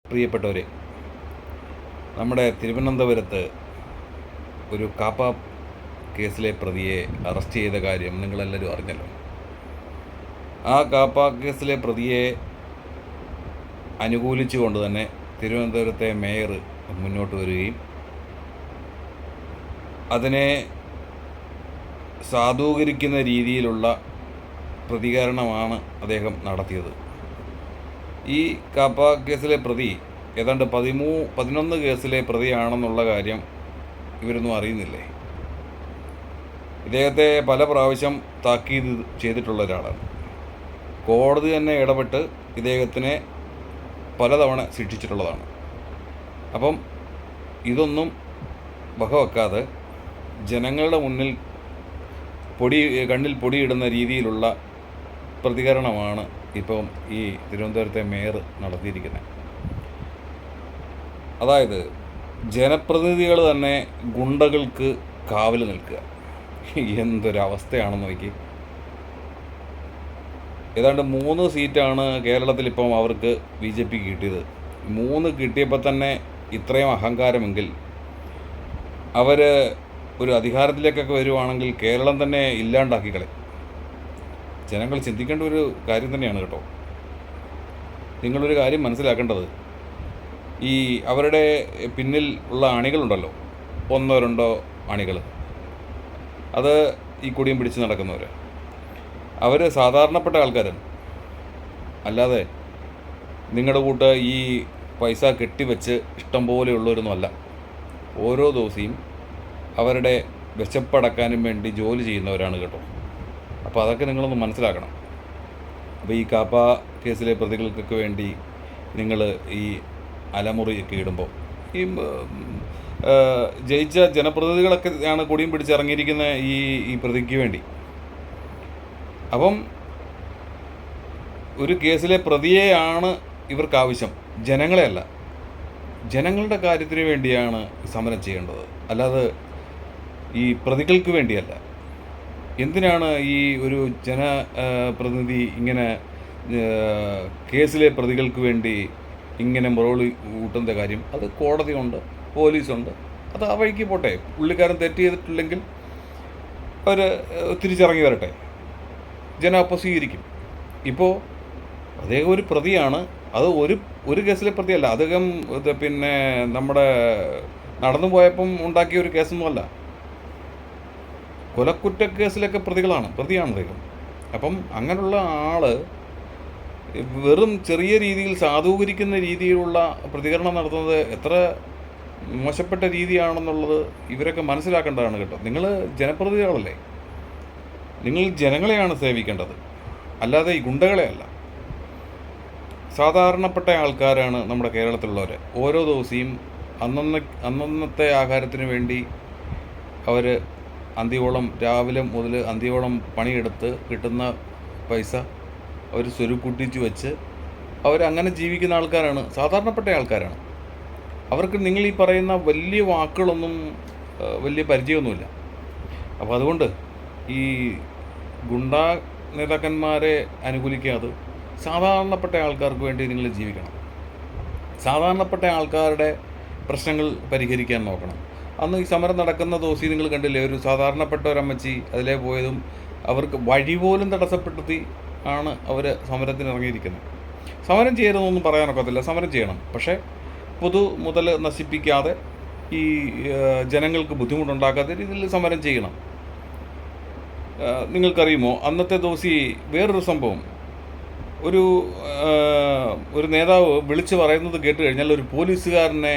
പ്രിയപ്പെട്ടവരെ, നമ്മുടെ തിരുവനന്തപുരത്ത് ഒരു കാപ്പ കേസിലെ പ്രതിയെ അറസ്റ്റ് ചെയ്ത കാര്യം നിങ്ങളെല്ലാവരും അറിഞ്ഞല്ലോ. ആ കാപ്പ കേസിലെ പ്രതിയെ അനുകൂലിച്ചുകൊണ്ട് തന്നെ തിരുവനന്തപുരത്തെ മേയർ മുന്നോട്ട് വരികയും അതിനെ സാധൂകരിക്കുന്ന രീതിയിലുള്ള പ്രതികരണമാണ് അദ്ദേഹം നടത്തിയത്. ഈ കാപ്പ കേസിലെ പ്രതി ഏതാണ്ട് 11 കേസിലെ പ്രതിയാണെന്നുള്ള കാര്യം ഇവരൊന്നും അറിയുന്നില്ലേ? ഇദ്ദേഹത്തെ പല പ്രാവശ്യം താക്കീത് ചെയ്തിട്ടുള്ള ഒരാളാണ്. കോടതി തന്നെ ഇടപെട്ട് ഇദ്ദേഹത്തിനെ പലതവണ ശിക്ഷിച്ചിട്ടുള്ളതാണ്. അപ്പം ഇതൊന്നും വകവെക്കാതെ ജനങ്ങളുടെ മുന്നിൽ കണ്ണിൽ പൊടിയിടുന്ന രീതിയിലുള്ള പ്രതികരണമാണ് ഇപ്പം ഈ തിരുവനന്തപുരത്തെ മേയർ നടത്തിയിരിക്കുന്നത്. അതായത് ജനപ്രതിനിധികൾ തന്നെ ഗുണ്ടകൾക്ക് കാവൽ നിൽക്കുക. എന്തൊരവസ്ഥയാണെന്ന് നോക്കി. ഏതാണ്ട് 3 സീറ്റാണ് കേരളത്തിലിപ്പം അവർക്ക് BJP കിട്ടിയത്. 3 കിട്ടിയപ്പോൾ തന്നെ ഇത്രയും അഹങ്കാരമെങ്കിൽ അവർ ഒരു അധികാരത്തിലേക്കൊക്കെ വരുവാണെങ്കിൽ കേരളം തന്നെ ഇല്ലാണ്ടാക്കി കളയും. ജനങ്ങൾ ചിന്തിക്കേണ്ട ഒരു കാര്യം തന്നെയാണ് കേട്ടോ. നിങ്ങളൊരു കാര്യം മനസ്സിലാക്കേണ്ടത്, ഈ അവരുടെ പിന്നിൽ ഉള്ള അണികളുണ്ടല്ലോ, 1-2 അണികൾ, അത് ഈ കൊടിയും പിടിച്ച് നടക്കുന്നവർ, അവർ സാധാരണപ്പെട്ട ആൾക്കാരാണ്. അല്ലാതെ നിങ്ങളുടെ കൂട്ട് ഈ പൈസ കെട്ടിവെച്ച് ഇഷ്ടം പോലെയുള്ളവരൊന്നുമല്ല. ഓരോ ദിവസവും അവരുടെ വിശപ്പടക്കാനും വേണ്ടി ജോലി ചെയ്യുന്നവരാണ് കേട്ടോ. അപ്പോൾ അതൊക്കെ നിങ്ങളൊന്ന് മനസ്സിലാക്കണം. അപ്പോൾ ഈ കാപ്പ കേസിലെ പ്രതികൾക്കൊക്കെ വേണ്ടി നിങ്ങൾ ഈ അലമുറിയൊക്കെ ഇടുമ്പോൾ ഈ ജയിച്ച ജനപ്രതിനിധികളൊക്കെ ആണ് കൊടിയും പിടിച്ചിറങ്ങിയിരിക്കുന്ന ഈ പ്രതിക്ക് വേണ്ടി. അപ്പം ഒരു കേസിലെ പ്രതിയെയാണ് ഇവർക്ക് ആവശ്യം, ജനങ്ങളെയല്ല. ജനങ്ങളുടെ കാര്യത്തിന് വേണ്ടിയാണ് സമരം ചെയ്യേണ്ടത്, അല്ലാതെ ഈ പ്രതികൾക്ക് വേണ്ടിയല്ല. എന്തിനാണ് ഈ ഒരു ജനപ്രതിനിധി ഇങ്ങനെ കേസിലെ പ്രതികൾക്ക് വേണ്ടി ഇങ്ങനെ മുറവിളി കൂട്ടുന്ന കാര്യം? അത് കോടതിയുണ്ട്, പോലീസുണ്ട്, അത് ആ വഴിക്ക് പോട്ടെ. പുള്ളിക്കാരൻ തെറ്റ് ചെയ്തിട്ടില്ലെങ്കിൽ അവർ തിരിച്ചിറങ്ങി വരട്ടെ, ജനം അപ്പോൾ സ്വീകരിക്കും. ഇപ്പോൾ അദ്ദേഹം ഒരു പ്രതിയാണ്. അത് ഒരു കേസിലെ പ്രതിയല്ല. അദ്ദേഹം പിന്നെ നമ്മുടെ നടന്നു പോയപ്പം ഉണ്ടാക്കിയ ഒരു കേസൊന്നുമല്ല. കൊലക്കുറ്റക്കേസിലൊക്കെ പ്രതിയാണ് അദ്ദേഹം. അപ്പം അങ്ങനെയുള്ള ആൾ വെറും ചെറിയ രീതിയിൽ സാധൂകരിക്കുന്ന രീതിയിലുള്ള പ്രതികരണം നടത്തുന്നത് എത്ര മോശപ്പെട്ട രീതിയാണെന്നുള്ളത് ഇവരൊക്കെ മനസ്സിലാക്കേണ്ടതാണ് കേട്ടോ. നിങ്ങൾ ജനപ്രതിനിധികളല്ലേ, നിങ്ങൾ ജനങ്ങളെയാണ് സേവിക്കേണ്ടത്, അല്ലാതെ ഈ ഗുണ്ടകളെയല്ല. സാധാരണപ്പെട്ട ആൾക്കാരാണ് നമ്മുടെ കേരളത്തിലുള്ളവർ. ഓരോ ദിവസവും അന്നന്നത്തെ ആഹാരത്തിന് വേണ്ടി അവർ രാവിലെ മുതൽ അന്തിയോളം പണിയെടുത്ത് കിട്ടുന്ന പൈസ അവർ സ്വരുക്കൂട്ടിച്ച് വെച്ച് അവരങ്ങനെ ജീവിക്കുന്ന ആൾക്കാരാണ്, സാധാരണപ്പെട്ട ആൾക്കാരാണ്. അവർക്ക് നിങ്ങൾ ഈ പറയുന്ന വലിയ വാക്കുകളൊന്നും വലിയ പരിചയമൊന്നുമില്ല. അപ്പോൾ അതുകൊണ്ട് ഈ ഗുണ്ടാ നേതാക്കന്മാരെ അനുകൂലിക്കാതെ സാധാരണപ്പെട്ട ആൾക്കാർക്ക് വേണ്ടി നിങ്ങൾ ജീവിക്കണം. സാധാരണപ്പെട്ട ആൾക്കാരുടെ പ്രശ്നങ്ങൾ പരിഹരിക്കാൻ നോക്കണം. അന്ന് ഈ സമരം നടക്കുന്ന ദിവസം നിങ്ങൾ കണ്ടില്ലേ, ഒരു സാധാരണപ്പെട്ട ഒരമ്മച്ചി അതിലേ പോയതും അവർക്ക് വഴി പോലും തടസ്സപ്പെടുത്തി ആണ് അവർ സമരത്തിന് ഇറങ്ങിയിരിക്കുന്നത്. സമരം ചെയ്യരുതെന്നൊന്നും പറയാനൊക്കത്തില്ല, സമരം ചെയ്യണം. പക്ഷേ പൊതു മുതൽ നശിപ്പിക്കാതെ ഈ ജനങ്ങൾക്ക് ബുദ്ധിമുട്ടുണ്ടാക്കാത്ത രീതിയിൽ സമരം ചെയ്യണം. നിങ്ങൾക്കറിയുമോ, അന്നത്തെ ദിവസം വേറൊരു സംഭവം, ഒരു നേതാവ് വിളിച്ചു പറയുന്നത് കേട്ട് കഴിഞ്ഞാൽ ഒരു പോലീസുകാരനെ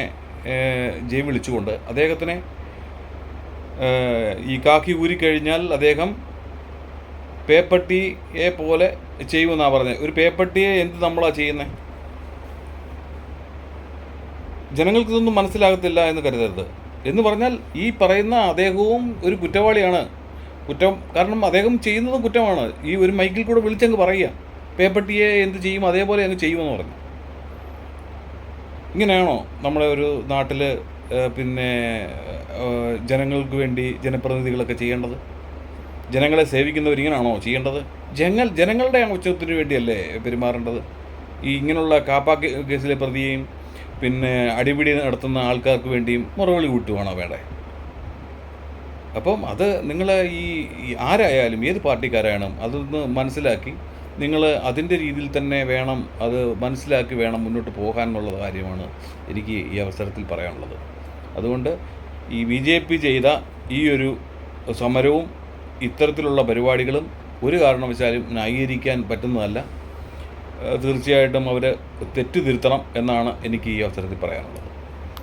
ജയ് വിളിച്ചുകൊണ്ട് അദ്ദേഹത്തിനെ ഈ കാക്കി ഊരിക്കഴിഞ്ഞാൽ അദ്ദേഹം പേപ്പട്ടിയെ പോലെ ചെയ്യുമെന്നാണ് പറഞ്ഞത്. ഒരു പേപ്പട്ടിയെ എന്ത് നമ്മളാണ് ചെയ്യുന്നത്? ജനങ്ങൾക്കിതൊന്നും മനസ്സിലാകത്തില്ല എന്ന് കരുതരുത്. എന്ന് പറഞ്ഞാൽ ഈ പറയുന്ന അദ്ദേഹവും ഒരു കുറ്റവാളിയാണ്. കാരണം അദ്ദേഹം ചെയ്യുന്നതും കുറ്റമാണ്. ഈ ഒരു മൈക്കിൽ കൂടെ വിളിച്ചങ്ങ് പറയുക, പേപ്പട്ടിയെ എന്ത് ചെയ്യും അതേപോലെ അങ്ങ് ചെയ്യുമെന്ന് പറഞ്ഞു. ഇങ്ങനെയാണോ നമ്മുടെ ഒരു നാട്ടിൽ പിന്നെ ജനങ്ങൾക്ക് വേണ്ടി ജനപ്രതിനിധികളൊക്കെ ചെയ്യേണ്ടത്? ജനങ്ങളെ സേവിക്കുന്നവർ ഇങ്ങനെയാണോ ചെയ്യേണ്ടത്? ജനങ്ങളുടെ ഉച്ചത്തിന് വേണ്ടിയല്ലേ പെരുമാറേണ്ടത്? ഈ ഇങ്ങനെയുള്ള കാപ്പ കേസിലെ പ്രതിയെയും പിന്നെ അടിപിടി നടത്തുന്ന ആൾക്കാർക്ക് വേണ്ടിയും മുറവിളി കൂട്ടുവാണോ വേണ്ടേ? അപ്പം അത് നിങ്ങൾ ആരായാലും ഏത് പാർട്ടിക്കാരായാലും അതൊന്ന് മനസ്സിലാക്കി നിങ്ങൾ അതിൻ്റെ രീതിയിൽ തന്നെ വേണം, അത് മനസ്സിലാക്കി വേണം മുന്നോട്ട് പോകാൻ എന്നുള്ള കാര്യമാണ് എനിക്ക് ഈ അവസരത്തിൽ പറയാനുള്ളത്. അതുകൊണ്ട് ഈ BJP ചെയ്ത ഈ ഒരു സമരവും ഇത്തരത്തിലുള്ള പരിപാടികളും ഒരു കാരണവശാലും ന്യായീകരിക്കാൻ പറ്റുന്നതല്ല. തീർച്ചയായിട്ടും അവർ തെറ്റ് തിരുത്തണം എന്നാണ് എനിക്ക് ഈ അവസരത്തിൽ പറയാനുള്ളത്.